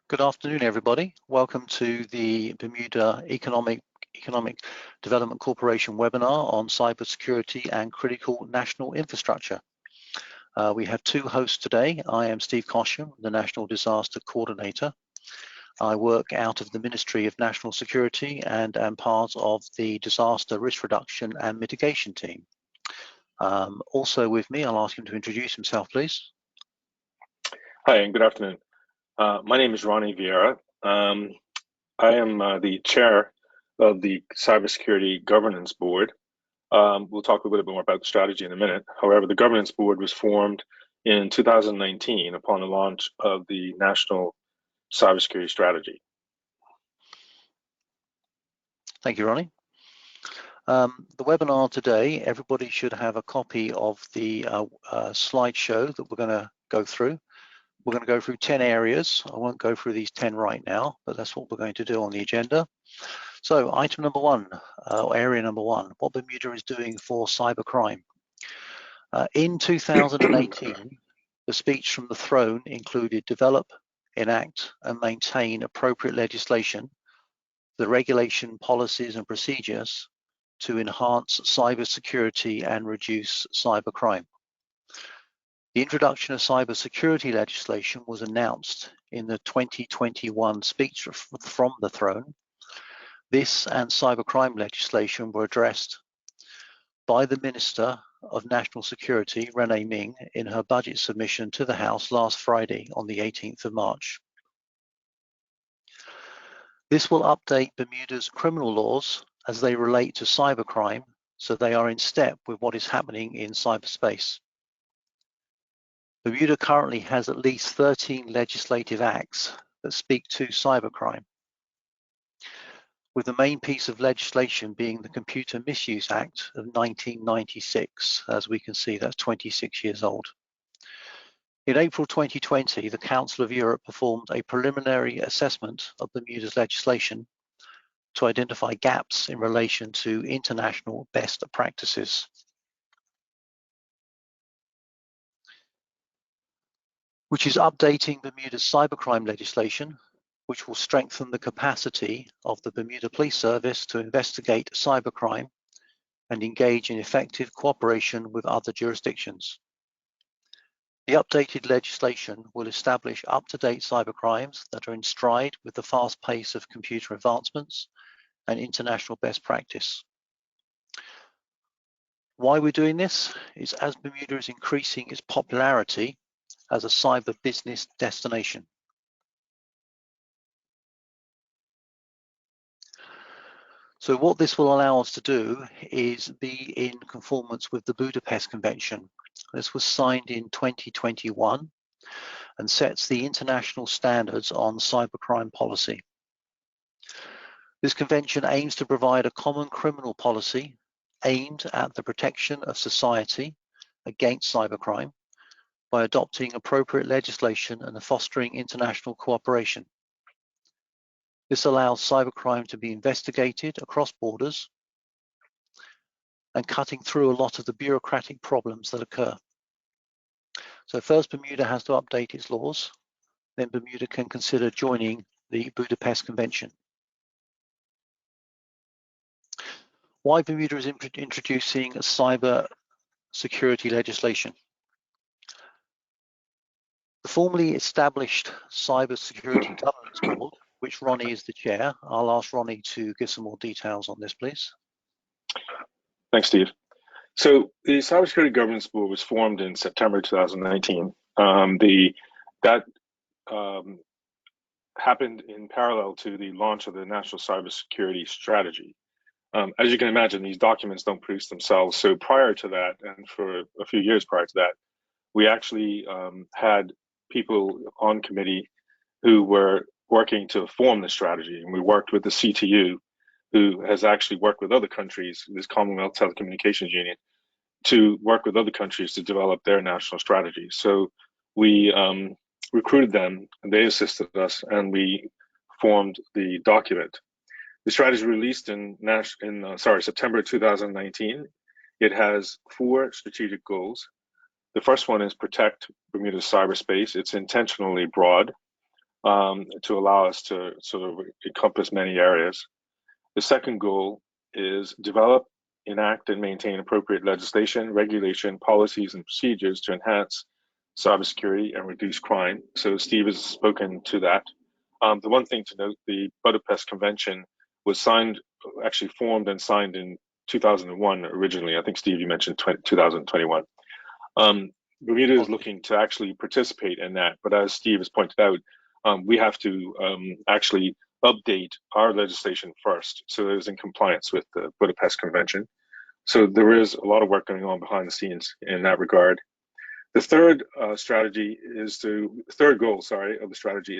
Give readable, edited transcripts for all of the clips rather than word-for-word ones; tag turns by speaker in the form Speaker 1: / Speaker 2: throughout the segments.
Speaker 1: Good afternoon, everybody. Welcome to the Bermuda Economic Development Corporation webinar on cybersecurity and critical national infrastructure. We have two hosts today. I am Steve Cosham, the National Disaster Coordinator. I work out of the Ministry of National Security and am part of the Disaster Risk Reduction and Mitigation team. Also with me, I'll ask him to introduce himself, please.
Speaker 2: Hi, and good afternoon. My name is Ronnie Viera. I am the chair of the Cybersecurity Governance Board. We'll talk a little bit more about the strategy in a minute. However, the Governance Board was formed in 2019 upon the launch of the National Cybersecurity Strategy.
Speaker 1: Thank you, Ronnie. The webinar today, everybody should have a copy of the slideshow that we're going to go through. We're going to go through 10 areas. I won't go through these 10 right now, but that's what we're going to do on the agenda. So item number one, area number one, what Bermuda is doing for cybercrime. In 2018, the speech from the throne included develop, enact, and maintain appropriate legislation, the regulation, policies, and procedures to enhance cybersecurity and reduce cybercrime. The introduction of cybersecurity legislation was announced in the 2021 speech from the throne. This and cybercrime legislation were addressed by the Minister of National Security, Renee Ming, in her budget submission to the House last Friday on the 18th of March. This will update Bermuda's criminal laws as they relate to cybercrime, so they are in step with what is happening in cyberspace. Bermuda currently has at least 13 legislative acts that speak to cybercrime, with the main piece of legislation being the Computer Misuse Act of 1996. As we can see, that's 26 years old. In April 2020, the Council of Europe performed a preliminary assessment of Bermuda's legislation to identify gaps in relation to international best practices. Which is updating Bermuda's cybercrime legislation, which will strengthen the capacity of the Bermuda Police Service to investigate cybercrime and engage in effective cooperation with other jurisdictions. The updated legislation will establish up-to-date cybercrimes that are in stride with the fast pace of computer advancements and international best practice. Why we're doing this is as Bermuda is increasing its popularity as a cyber business destination. So what this will allow us to do is be in conformance with the Budapest Convention. This was signed in 2021 and sets the international standards on cybercrime policy. This convention aims to provide a common criminal policy aimed at the protection of society against cybercrime by adopting appropriate legislation and fostering international cooperation. This allows cybercrime to be investigated across borders and cutting through a lot of the bureaucratic problems that occur. So first, Bermuda has to update its laws, then Bermuda can consider joining the Budapest Convention. Why Bermuda is introducing cyber security legislation? The formally established Cybersecurity Governance Board, which Ronnie is the chair. I'll ask Ronnie to give some more details on this, please.
Speaker 2: Thanks, Steve. So the Cybersecurity Governance Board was formed in September 2019. That happened in parallel to the launch of the National Cybersecurity Strategy. As you can imagine, these documents don't produce themselves. So prior to that, and for a few years prior to that, we actually had people on committee who were working to form the strategy. And we worked with the CTU, who has actually worked with other countries, this Commonwealth Telecommunications Union, to work with other countries to develop their national strategy. So we recruited them, and they assisted us, and we formed the document. The strategy released in September 2019. It has 4 strategic goals. The first one is protect Bermuda's cyberspace. It's intentionally broad. to allow us to sort of encompass many areas. The second goal is develop, enact, and maintain appropriate legislation, regulation, policies, and procedures to enhance cybersecurity and reduce crime. So Steve has spoken to that. The one thing to note, the Budapest Convention was actually formed and signed in 2001 originally. I think, Steve, you mentioned 2021. Bermuda is looking to actually participate in that, but as Steve has pointed out, we have to actually update our legislation first so that it's in compliance with the Budapest Convention. So there is a lot of work going on behind the scenes in that regard. The third goal, of the strategy is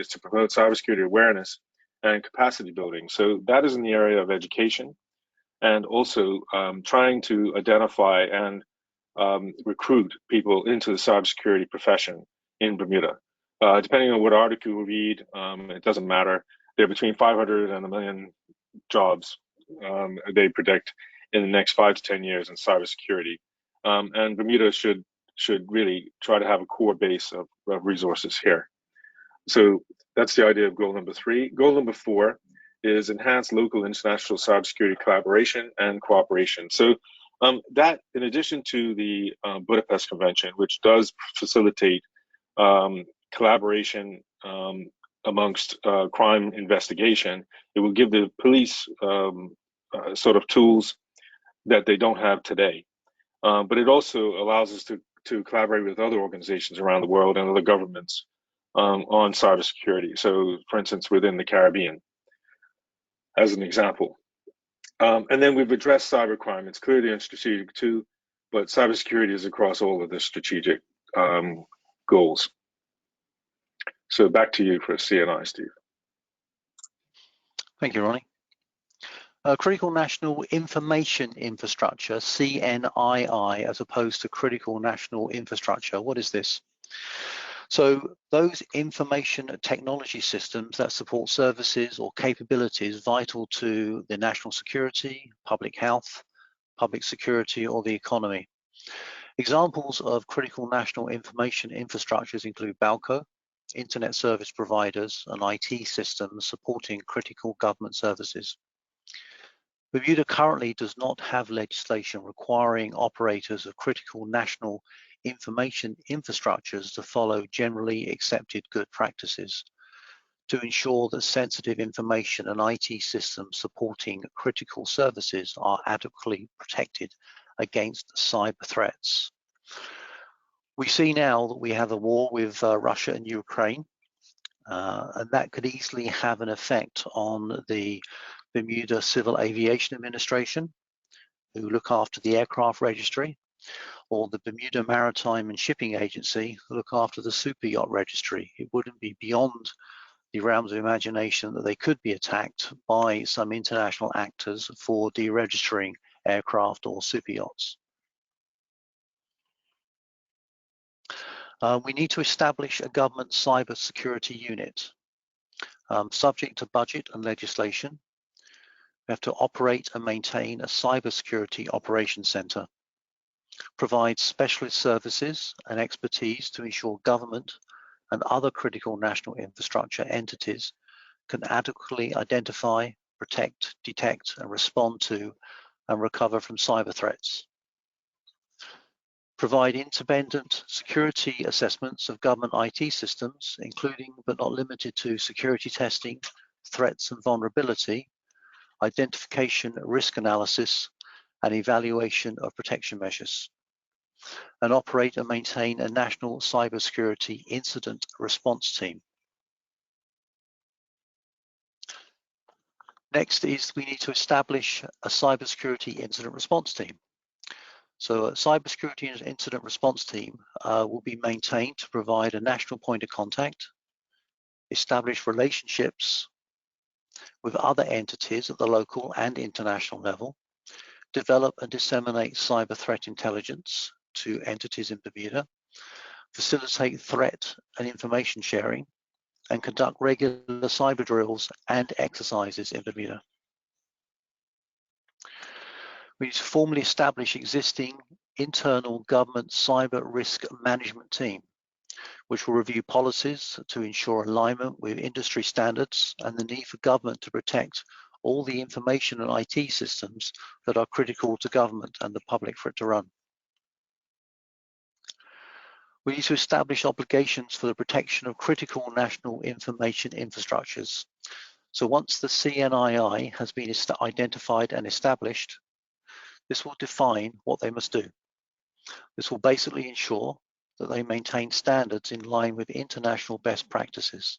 Speaker 2: to promote cybersecurity awareness and capacity building. So that is in the area of education and also trying to identify and recruit people into the cybersecurity profession in Bermuda. Depending on what article you read, it doesn't matter. There are between 500 and 1 million jobs they predict in the next 5 to 10 years in cybersecurity. And Bermuda should really try to have a core base of resources here. So that's the idea of goal number 3. Goal number 4 is enhance local international cybersecurity collaboration and cooperation. So that, in addition to the Budapest Convention, which does facilitate collaboration amongst crime investigation, it will give the police sort of tools that they don't have today. But it also allows us to collaborate with other organizations around the world and other governments on cybersecurity. So, for instance, within the Caribbean, as an example. And then we've addressed cybercrime. It's clearly in strategic too, but cybersecurity is across all of the strategic goals. So back to you for CNI, Steve.
Speaker 1: Thank you, Ronnie. Critical National Information Infrastructure, CNII, as opposed to Critical National Infrastructure. What is this? So those information technology systems that support services or capabilities vital to the national security, public health, public security, or the economy. Examples of critical national information infrastructures include BALCO, internet service providers, and IT systems supporting critical government services. Bermuda currently does not have legislation requiring operators of critical national information infrastructures to follow generally accepted good practices to ensure that sensitive information and IT systems supporting critical services are adequately protected against cyber threats. We see now that we have a war with Russia and Ukraine, and that could easily have an effect on the Bermuda Civil Aviation Administration, who look after the aircraft registry, or the Bermuda Maritime and Shipping Agency, who look after the super yacht registry. It wouldn't be beyond the realms of imagination that they could be attacked by some international actors for deregistering aircraft or super yachts. We need to establish a government cybersecurity unit, subject to budget and legislation. We have to operate and maintain a cybersecurity operations center, provide specialist services and expertise to ensure government and other critical national infrastructure entities can adequately identify, protect, detect, and respond to and recover from cyber threats. Provide independent security assessments of government IT systems, including but not limited to security testing, threats and vulnerability, identification, risk analysis, and evaluation of protection measures. And operate and maintain a national cybersecurity incident response team. Next is we need to establish a cybersecurity incident response team. So a cybersecurity incident response team will be maintained to provide a national point of contact, establish relationships with other entities at the local and international level, develop and disseminate cyber threat intelligence to entities in Bermuda, facilitate threat and information sharing, and conduct regular cyber drills and exercises in Bermuda. We need to formally establish existing internal government cyber risk management team which will review policies to ensure alignment with industry standards and the need for government to protect all the information and IT systems that are critical to government and the public for it to run. We need to establish obligations for the protection of critical national information infrastructures. So once the CNII has been identified and established, this will define what they must do. This will basically ensure that they maintain standards in line with international best practices,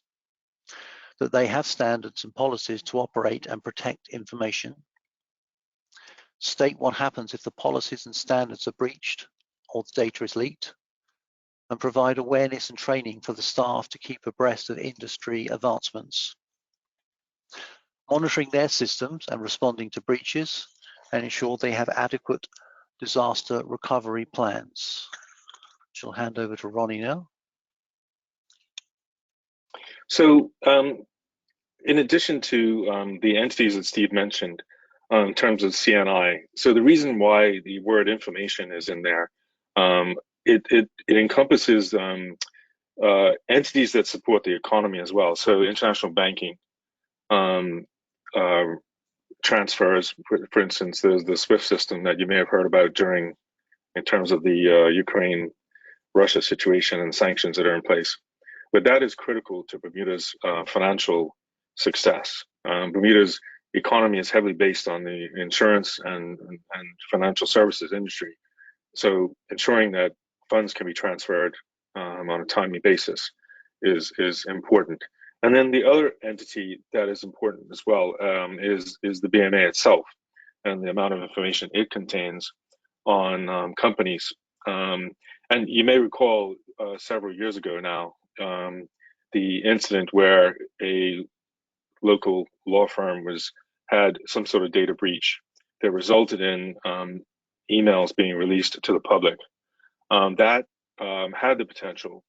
Speaker 1: that they have standards and policies to operate and protect information, state what happens if the policies and standards are breached or the data is leaked, and provide awareness and training for the staff to keep abreast of industry advancements, monitoring their systems and responding to breaches, and ensure they have adequate disaster recovery plans. I'll hand over to Ronnie now.
Speaker 2: So in addition to the entities that Steve mentioned in terms of CNI, so the reason why the word information is in there, it encompasses entities that support the economy as well. So international banking, transfers, for instance, there's the SWIFT system that you may have heard about in terms of the Ukraine-Russia situation and sanctions that are in place. But that is critical to Bermuda's financial success. Bermuda's economy is heavily based on the insurance and financial services industry. So ensuring that funds can be transferred on a timely basis is important. And then the other entity that is important as well is the BMA itself and the amount of information it contains on companies. And you may recall several years ago now, the incident where a local law firm had some sort of data breach that resulted in emails being released to the public. That had the potential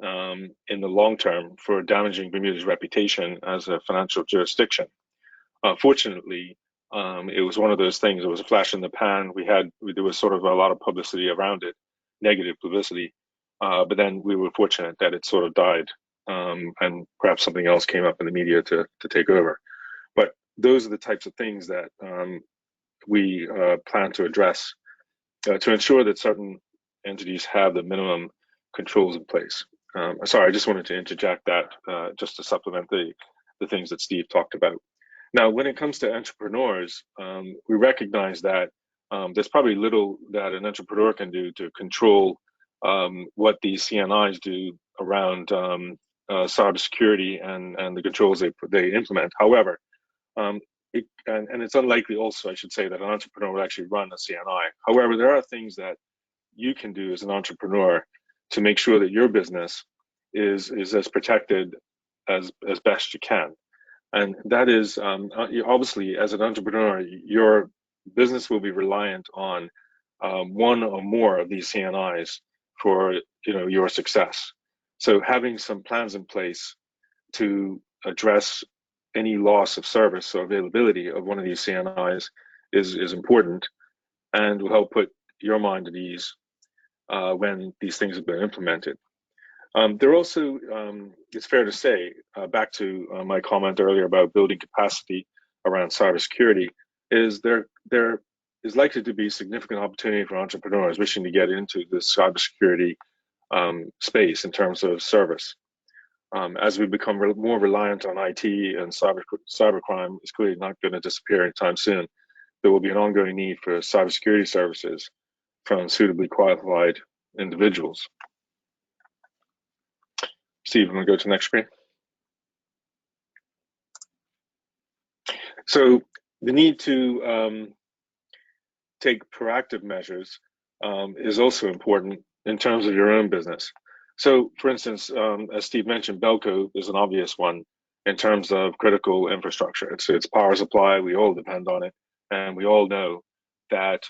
Speaker 2: in the long term for damaging Bermuda's reputation as a financial jurisdiction. Fortunately, it was one of those things. It was a flash in the pan. There was sort of a lot of publicity around it, negative publicity, but then we were fortunate that it sort of died, and perhaps something else came up in the media to take over. But those are the types of things that we plan to address to ensure that certain entities have the minimum controls in place. Sorry, I just wanted to interject that just to supplement the things that Steve talked about. Now, when it comes to entrepreneurs, we recognize that there's probably little that an entrepreneur can do to control what these CNIs do around cybersecurity and the controls they implement. However, it's unlikely also, I should say, that an entrepreneur would actually run a CNI. However, there are things that you can do as an entrepreneur to make sure that your business is as protected as best you can. And that is, obviously, as an entrepreneur, your business will be reliant on one or more of these CNIs for your success. So having some plans in place to address any loss of service or availability of one of these CNIs is important and will help put your mind at ease when these things have been implemented. There also, it's fair to say, back to my comment earlier about building capacity around cybersecurity, is there is likely to be significant opportunity for entrepreneurs wishing to get into the cybersecurity space in terms of service. As we become more reliant on IT and cybercrime is clearly not going to disappear anytime soon, there will be an ongoing need for cybersecurity services from suitably qualified individuals. Steve, I'm going to go to the next screen. So the need to take proactive measures is also important in terms of your own business. So, for instance, as Steve mentioned, Belco is an obvious one in terms of critical infrastructure. It's power supply. We all depend on it, and we all know that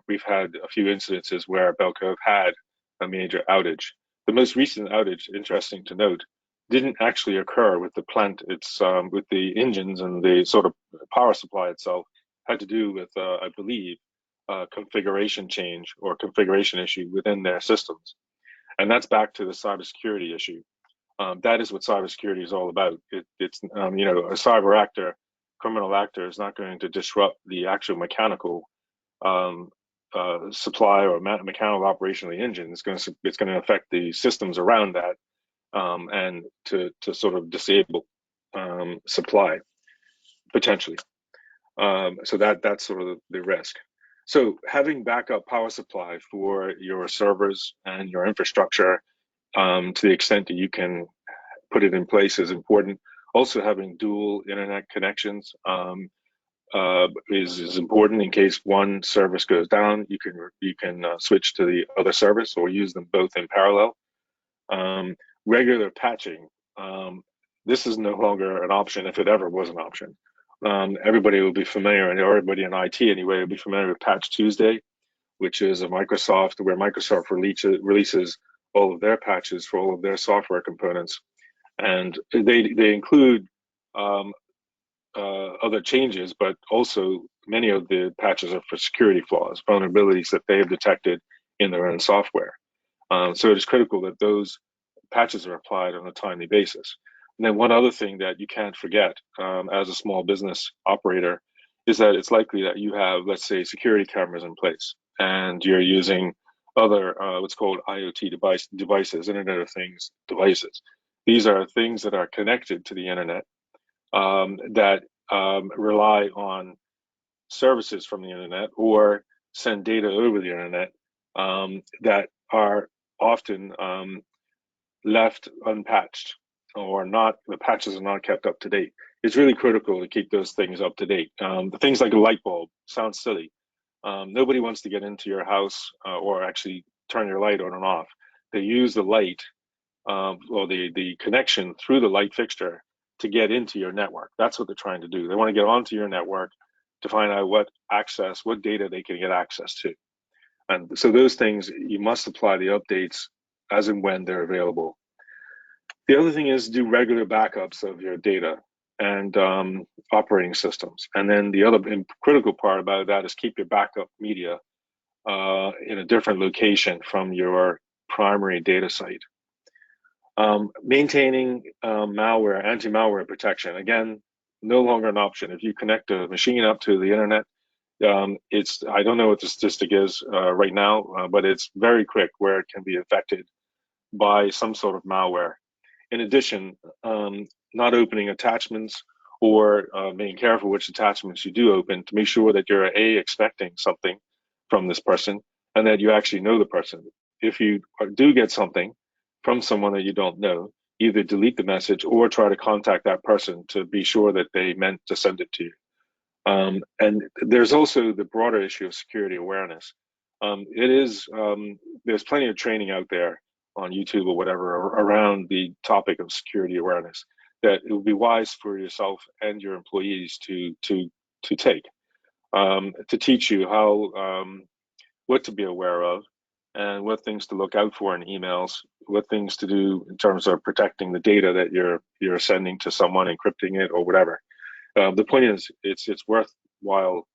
Speaker 2: we've had a few incidences where Belco have had a major outage. The most recent outage, interesting to note, didn't actually occur with the plant. It's with the engines and the sort of power supply itself had to do with, I believe, configuration change or configuration issue within their systems. And that's back to the cybersecurity issue. That is what cybersecurity is all about. It's you know, a cyber actor, criminal actor, is not going to disrupt the actual mechanical um, supply or mechanical operation of the engine. It's going to affect the systems around that, and to sort of disable supply potentially. So that's sort of the risk. So having backup power supply for your servers and your infrastructure, to the extent that you can put it in place, is important. Also, having dual internet connections is important. In case one service goes down, you can switch to the other service or use them both in parallel. Regular patching. This is no longer an option if it ever was an option. Everybody will be familiar, and everybody in IT anyway will be familiar with Patch Tuesday, which is where Microsoft releases all of their patches for all of their software components, and they include other changes, but also many of the patches are for security flaws, vulnerabilities that they have detected in their own software. So it is critical that those patches are applied on a timely basis. And then one other thing that you can't forget as a small business operator is that it's likely that you have, let's say, security cameras in place, and you're using other what's called IoT devices, Internet of Things devices. These are things that are connected to the internet, that rely on services from the internet or send data over the internet, that are often left unpatched, or not, the patches are not kept up to date. It's really critical to keep those things up to date. The things like a light bulb sounds silly. Nobody wants to get into your house or actually turn your light on and off. They use the light, or the connection through the light fixture to get into your network. That's what they're trying to do. They want to get onto your network to find out what data they can get access to. And so those things, you must apply the updates as and when they're available. The other thing is do regular backups of your data and operating systems. And then the other critical part about that is keep your backup media in a different location from your primary data site. Maintaining anti-malware protection, again, no longer an option. If you connect a machine up to the internet, I don't know what the statistic is right now, but it's very quick where it can be affected by some sort of malware. In addition, not opening attachments, or being careful which attachments you do open, to make sure that you're expecting something from this person and that you actually know the person. If you do get something from someone that you don't know, either delete the message or try to contact that person to be sure that they meant to send it to you. And there's also the broader issue of security awareness. There's plenty of training out there on YouTube or whatever around the topic of security awareness that it would be wise for yourself and your employees to take, to teach you how what to be aware of, and what things to look out for in emails, what things to do in terms of protecting the data that you're sending to someone, encrypting it or whatever. The point is, it's worthwhile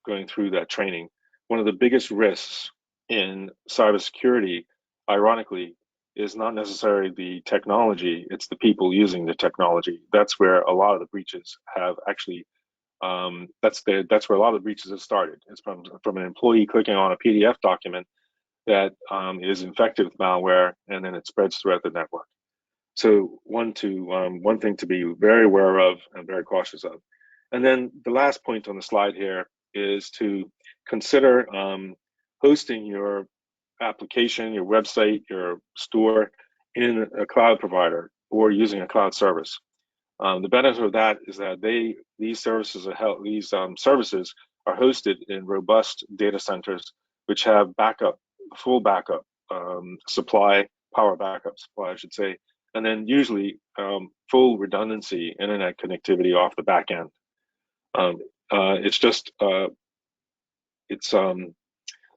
Speaker 2: going through that training. One of the biggest risks in cybersecurity, ironically, is not necessarily the technology; it's the people using the technology. That's where a lot of the breaches have actually. That's where a lot of the breaches have started. It's from an employee clicking on a PDF document that is infected with malware, and then it spreads throughout the network. So one thing to be very aware of and very cautious of. And then the last point on the slide here is to consider hosting your application, your website, your store in a cloud provider or using a cloud service. The benefit of that is that these services are hosted in robust data centers, which have full backup supply, power backup supply, I should say, and then usually full redundancy internet connectivity off the back end. It's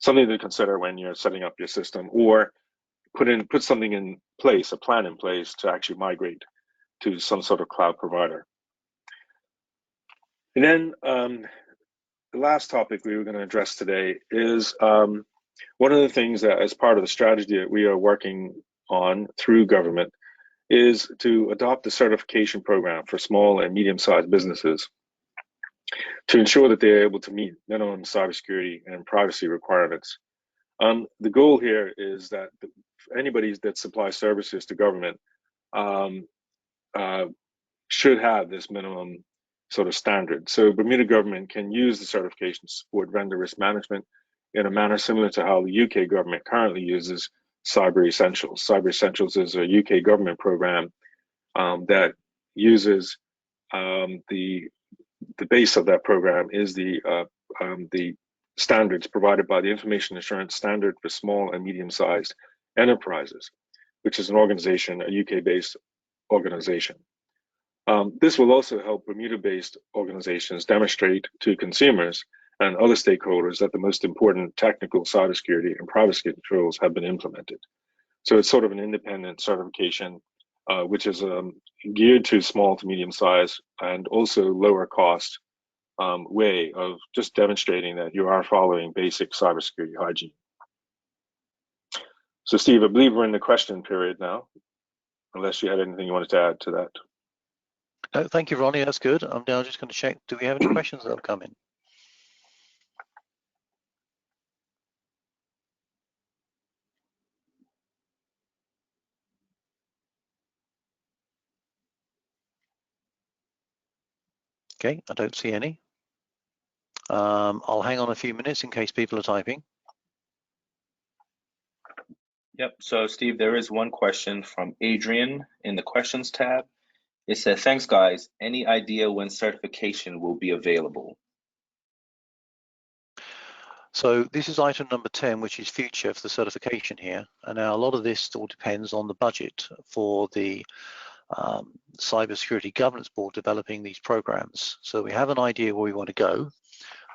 Speaker 2: something to consider when you're setting up your system, or put something in place, a plan in place to actually migrate to some sort of cloud provider. And then the last topic we were going to address today is One of the things that, as part of the strategy that we are working on through government, is to adopt a certification program for small and medium-sized businesses to ensure that they're able to meet minimum cybersecurity and privacy requirements. The goal here is that anybody that supplies services to government should have this minimum sort of standard. So Bermuda government can use the certification to support vendor risk management in a manner similar to how the UK government currently uses Cyber Essentials. Cyber Essentials is a UK government program that uses the base of that program is the standards provided by the Information Assurance Standard for Small and Medium-Sized Enterprises, which is an organization, a UK-based organization. This will also help Bermuda-based organizations demonstrate to consumers and other stakeholders that the most important technical cybersecurity and privacy controls have been implemented. So it's sort of an independent certification, which is geared to small to medium size and also lower cost way of just demonstrating that you are following basic cybersecurity hygiene. So Steve, I believe we're in the question period now, unless you had anything you wanted to add to that.
Speaker 1: No, thank you, Ronnie. That's good. I'm now just going to check. Do we have any questions that have come in? Okay, I don't see any. I'll hang on a few minutes in case people are typing.
Speaker 3: Yep, so Steve, there is one question from Adrian in the questions tab. It says, thanks guys, any idea when certification will be available?
Speaker 1: So this is item number 10, which is future for the certification here. And now a lot of this all depends on the budget for the Cybersecurity Governance Board developing these programs. So we have an idea where we want to go,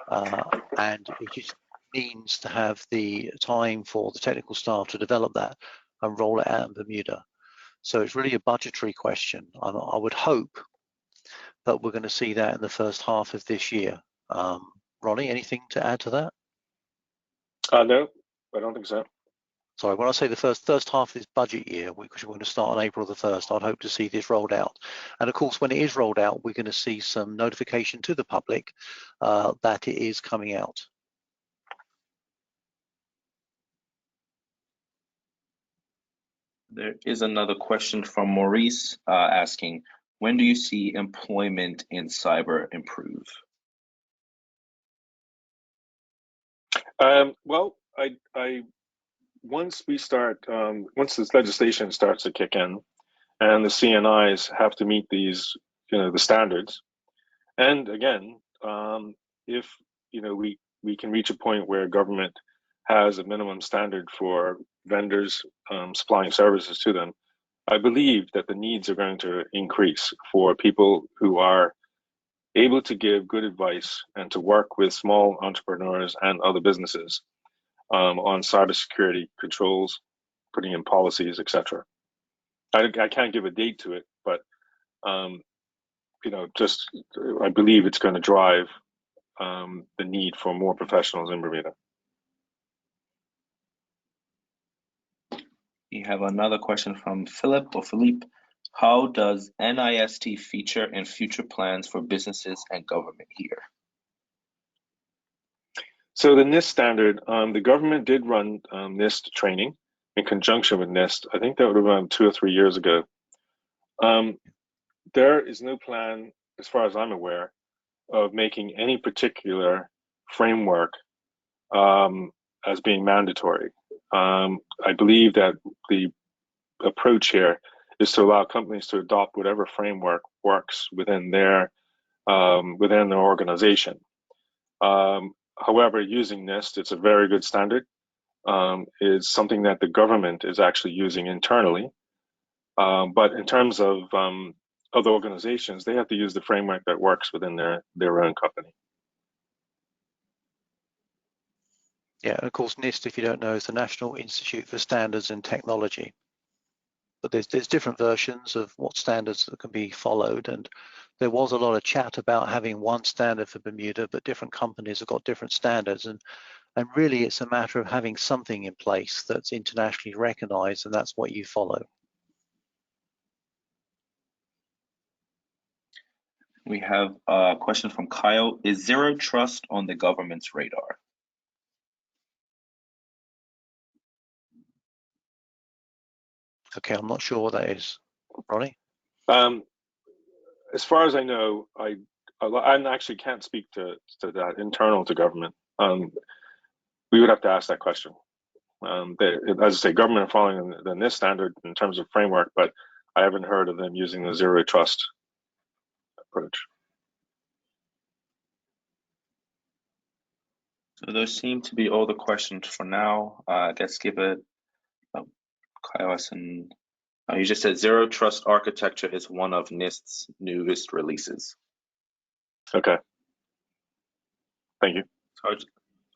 Speaker 1: and it just means to have the time for the technical staff to develop that and roll it out in Bermuda. So it's really a budgetary question. I would hope that we're going to see that in the first half of this year. Ronnie, anything to add to that?
Speaker 2: No, I don't think so.
Speaker 1: Sorry, when I say the first half of this budget year, which we're going to start on April the 1st, I'd hope to see this rolled out. And of course, when it is rolled out, we're going to see some notification to the public that it is coming out.
Speaker 3: There is another question from Maurice asking, when do you see employment in cyber improve?
Speaker 2: Well, once we start, once this legislation starts to kick in, and the CNIs have to meet these, the standards, and again, if we can reach a point where government has a minimum standard for vendors supplying services to them, I believe that the needs are going to increase for people who are able to give good advice and to work with small entrepreneurs and other businesses on cybersecurity controls, putting in policies, etc. I can't give a date to it, but I believe it's going to drive the need for more professionals in Bermuda.
Speaker 3: We have another question from Philippe. How does NIST feature in future plans for businesses and government here?
Speaker 2: So the NIST standard, the government did run NIST training in conjunction with NIST. I think that would have been 2 or 3 years ago. There is no plan, as far as I'm aware, of making any particular framework as being mandatory. I believe that the approach here is to allow companies to adopt whatever framework works within their organization. However, using NIST, it's a very good standard. It's something that the government is actually using internally. But in terms of other organizations, they have to use the framework that works within their own company.
Speaker 1: Yeah, and of course, NIST, if you don't know, is the National Institute for Standards and Technology. But there's different versions of what standards that can be followed, and there was a lot of chat about having one standard for Bermuda, but different companies have got different standards, and And really, it's a matter of having something in place that's internationally recognized, and that's what you follow.
Speaker 3: We have a question from Kyle. Is zero trust on the government's radar?
Speaker 1: Okay, I'm not sure what that is. Ronnie?
Speaker 2: As far as I know, I actually can't speak to that internal to government. We would have to ask that question. As I say, government are following the NIST standard in terms of framework, but I haven't heard of them using the zero trust approach.
Speaker 3: So those seem to be all the questions for now. Let's give it Kyle and you just said zero trust architecture is one of NIST's newest releases.
Speaker 2: Okay. Thank you.
Speaker 3: So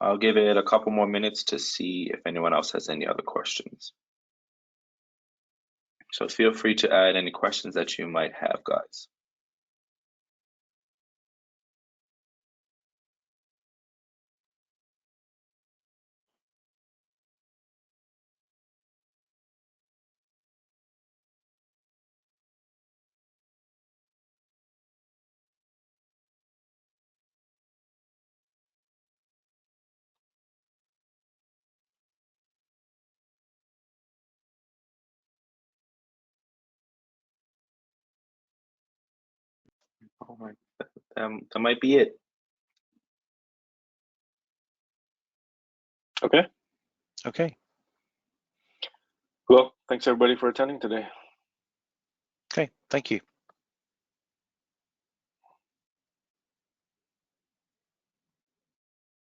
Speaker 3: I'll give it a couple more minutes to see if anyone else has any other questions. So feel free to add any questions that you might have, guys. Oh my, that might be it.
Speaker 2: Okay.
Speaker 1: Okay.
Speaker 2: Well, thanks everybody for attending today.
Speaker 1: Okay, thank you.